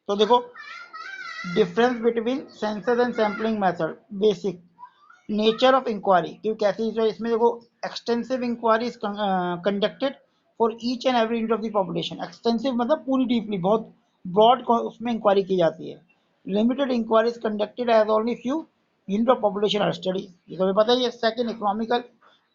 तो देखो difference between census and sampling method, basic nature of inquiry, क्योंकि कैसे इसमें देखो extensive inquiry is conducted for each and every unit of the population. Extensive मतलब पूरी डीपली, बहुत ब्रॉड उसमें इंक्वायरी की जाती है। Limited inquiry is conducted as only few unit of population are study, ये तो पता ही है। Second economical,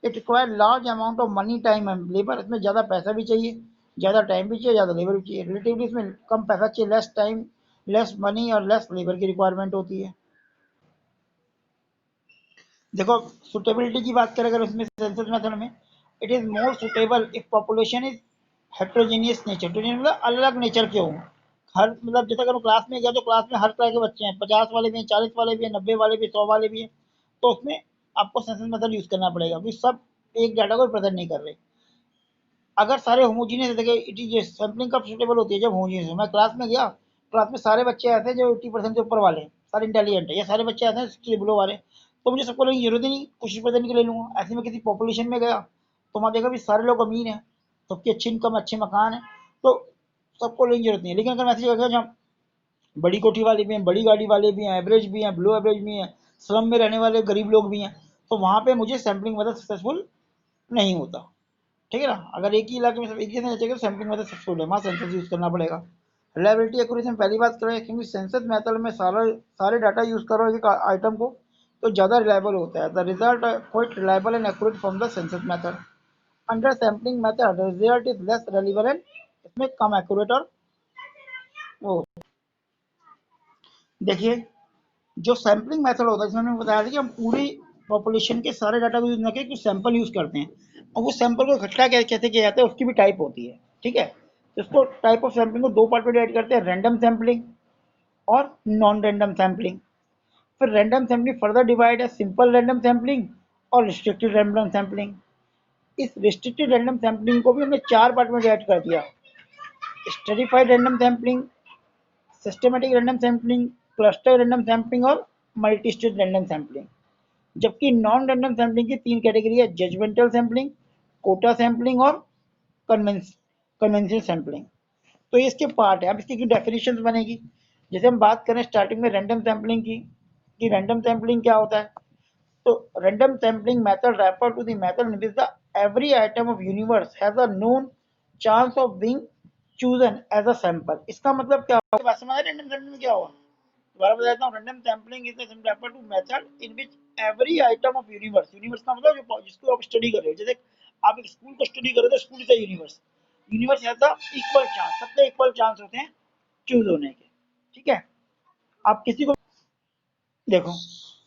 it require large amount of money time and labour, इसमें ज़्यादा पैसा भी चाहिए, ज़्यादा टाइम भी चाहिए, ज़्यादा लेबर भी चाहिए। रिलेटिवली इसमें कम पैसा चाहिए, लेस टाइम, लेस मनी और लेस लेबर की रिक्वायरमेंट होती है। देखो सुटेबिलिटी की बात करें अगर उसमें सेंसस मेथड में, it is more suitable if population is heterogeneous nature. Heterogeneous मतलब अलग नेचर के हों। हर मतलब जैसे अगर क्लास में गया तो क्लास में हर तरह के बच्चे हैं, 50 वाले भी हैं, 40 वाले भी हैं, 90 वाले भी, 100 वाले भी हैं, तो उसमें आपको सेंसस मेथड यूज करना पड़ेगा, क्योंकि सब एक डाटा को रिप्रेजेंट नहीं कर रहे। अगर सारे होमोजीनियस, देखिए इट इज सैम्पलिंग कब सुटेबल होती है, जब होमोजीनियस। मैं क्लास में गया, क्लास में सारे बच्चे ऐसे हैं जो 80% से ऊपर वाले हैं, सारे इंटेलिजेंट है, या सारे बच्चे ऐसे हैं 60 बिलो वाले, तो मुझे सबको लेने की जरूरत ही नहीं, कुछ रिप्रेजेंट के ले लूंगा। ऐसे में किसी पॉपुलेशन में गया तो वहाँ देखा भी सारे लोग अमीर हैं, सबकी अच्छी इनकम, अच्छे मकान है, तो सबको लेने की जरूरत नहीं है। लेकिन अगर मैं ऐसी जगह गया जहाँ बड़ी कोठी वाले भी हैं, बड़ी गाड़ी वाले भी हैं, एवरेज भी हैं, बिलो एवरेज भी हैं, स्लम में रहने वाले गरीब लोग भी हैं, तो वहाँ पे मुझे सैम्पलिंग मेथड सक्सेसफुल नहीं होता। ठीक है ना। अगर एक ही इलाके में सब एक जैसे चाहिए, सैम्पलिंग मेथड सक्सेसफुल है, वहाँ सेंसस यूज करना पड़ेगा। रिलायबिलिटी एक्यूरेसी में पहली बात करें, क्योंकि सेंसस मेथड में सारे डाटा यूज करो एक आइटम को, तो ज़्यादा रिलायबल होता है। The result quite reliable and accurate from the census method. Under sampling method result is less relevant, इसमें कम एक्यूरेट और वो। देखिए जो सैम्पलिंग मेथड होता है, इसमें मैंने बताया था कि हम पूरी पॉपुलेशन के सारे डाटा को यूज न करके कुछ सैंपल यूज करते हैं, और वो सैंपल को इकट्ठा कैसे किया जाता है उसकी भी टाइप होती है। ठीक है, तो इसको टाइप ऑफ सैम्पलिंग को दो पार्ट में डिवाइड करते हैं, रैंडम सैम्पलिंग और नॉन रैंडम सैम्पलिंग। फिर रैंडम सैम्पलिंग फर्दर डिवाइड है सिंपल रैंडम सैम्पलिंग और रिस्ट्रिक्टेड रैंडम सैम्पलिंग। इस रिस्ट्रिक्टेड रैंडम सैम्पलिंग को भी हमने चार पार्ट में डिवाइड कर दिया, stratified random sampling, systematic random sampling, cluster random sampling और मल्टी स्टेज रैंडम सैम्पलिंग। जबकि नॉन रैंडम सैम्पलिंग की तीन कैटेगरी है, जजमेंटल सैम्पलिंग, कोटा सैम्पलिंग और कन्वेंशनल सैम्पलिंग। तो ये इसके पार्ट है। अब इसकी डेफिनेशन बनेगी, जैसे हम बात करें स्टार्टिंग में रैंडम सैम्पलिंग की, कि रैंडम सैम्पलिंग क्या होता है। तो random sampling method refer to the method in which the every item of universe has a known chance of being chosen as a sample। इसका मतलब क्या होगा, बात समझ रहे रैंडम सैम्पलिंग में क्या होगा। दोबारा बताता हूँ, random sampling is refer to method in which every item of universe, universe का मतलब जो जिसको आप स्टडी कर रहे हो, जैसे आप एक स्कूल को स्टडी कर रहे हो तो school is the universe, universe has the equal chance, सबके इक्वल चांस होते हैं चूज होने के। ठीक है, आप किसी को देखो,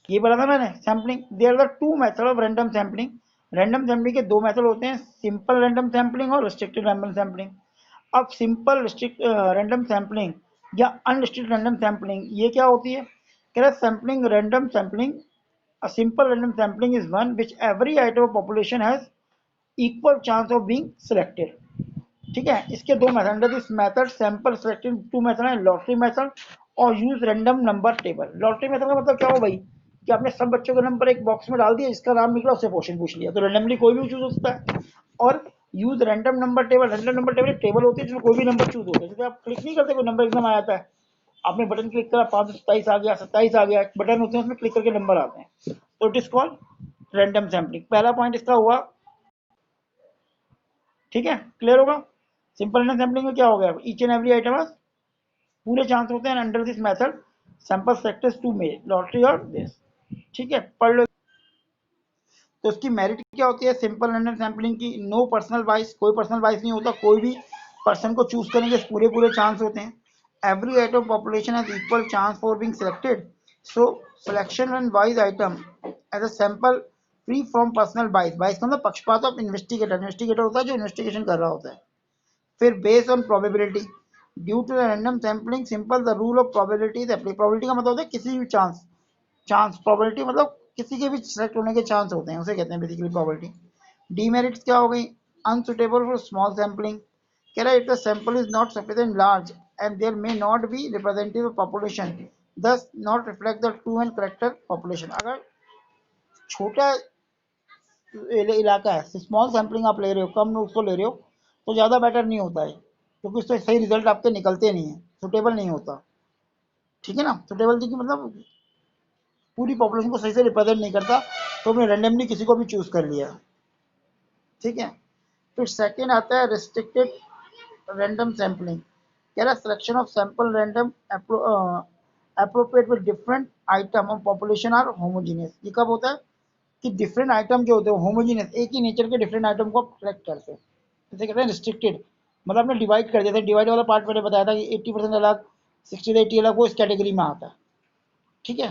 ये बोला था मैंने sampling, there are two method of random sampling. Random sampling के दो मेथड होते हैं, सिंपल रैंडम सैम्पलिंग और रिस्ट्रिक्टेड रैंडम सैम्पलिंग। अब सिंपल रैंडम सैम्पलिंग या अनरिस्ट्रिक्टेड रैंडम सैम्पलिंग ये क्या होती है, कह रहा sampling random sampling, a simple random sampling is one which every item of population has equal chance of being selected। ठीक है, इसके दो method, under this method sample selecting two method है, लॉटरी मेथड और use random number table. Lottery method का मतलब क्या हो भाई, कि आपने सब बच्चों का नंबर एक बॉक्स में डाल दिया, जिसका नाम निकला उससे क्वेश्चन पूछ लिया, तो रैंडमली कोई भी चूज हो सकता है। और use random number table, random number table एक टेबल होती है जिसमें कोई भी नंबर चूज होता है, जैसे आप क्लिक नहीं करते कोई नंबर एकदम आ जाता है, आपने बटन क्लिक करा 527 आ गया, 27 आ गया, बटन होते हैं उसमें क्लिक करके नंबर आते हैं, तो it is called random sampling. पहला पॉइंट इसका हुआ। ठीक है, क्लियर होगा। सिंपल रैंडम सैम्पलिंग में क्या हो गया, ईच एंड एवरी आइटम पूरे चांस होते हैं, under this method sample selectors to made lottery और दिस। ठीक है, पढ़ लो। तो इसकी मेरिट क्या होती है सिंपल रैंडम सैम्पलिंग की, नो पर्सनल वाइस, कोई पर्सनल वाइस नहीं होता, कोई भी पर्सन को चूज करने के पूरे पूरे चांस होते हैं। Every item population has equal chance for being selected, so selection and wise item as a sample free from personal bias. Bias का मतलब पक्षपात ऑफ इन्वेस्टिगेटर, इन्वेस्टिगेटर होता है जो इन्वेस्टिगेशन कर रहा होता है। फिर based on probability, due to random sampling simple the rule of probability is applicable. Probability का मतलब होता है किसी भी चांस, चांस प्रोबेबिलिटी मतलब किसी के भी सिलेक्ट होने के चांस होते हैं, उसे कहते हैं बेसिकली प्रोबेबिलिटी। डीमेरिट्स क्या हो गई, अनसुटेबल फॉर स्मॉल सैम्पलिंग, कह रहा है if the sample is not sufficient large and there may not be representative of population, thus not reflect the true and correct population। अगर छोटा इलाका है, स्मॉल सैम्पलिंग आप ले रहे हो, कम उसको ले रहे हो, तो ज़्यादा बेटर नहीं होता है, क्योंकि उससे सही रिजल्ट आपके निकलते नहीं है, सुटेबल नहीं होता। ठीक है ना। तो टेबल थ्योरी मतलब पूरी पॉपुलेशन को सही से रिप्रेजेंट नहीं करता, तो हमने रैंडमली किसी को भी चूज कर लिया। ठीक है। फिर सेकेंड आता है रिस्ट्रिक्टेड रैंडम सैम्पलिंग, कह रहा selection of sample random appropriate with different item of population are homogeneous। ये कब होता है कि डिफरेंट आइटम जो होते हैं होमोजीनियस, एक ही नेचर के डिफरेंट आइटम को आप सेलेक्ट करते हैं, जैसे कहते हैं रिस्ट्रिक्टेड, मतलब आपने डिवाइड कर दिया था। डिवाइड वाला पार्ट मैंने बताया था कि 80% अलग, 60 से 80 अलग, वो इस कैटेगरी में आता है। ठीक है।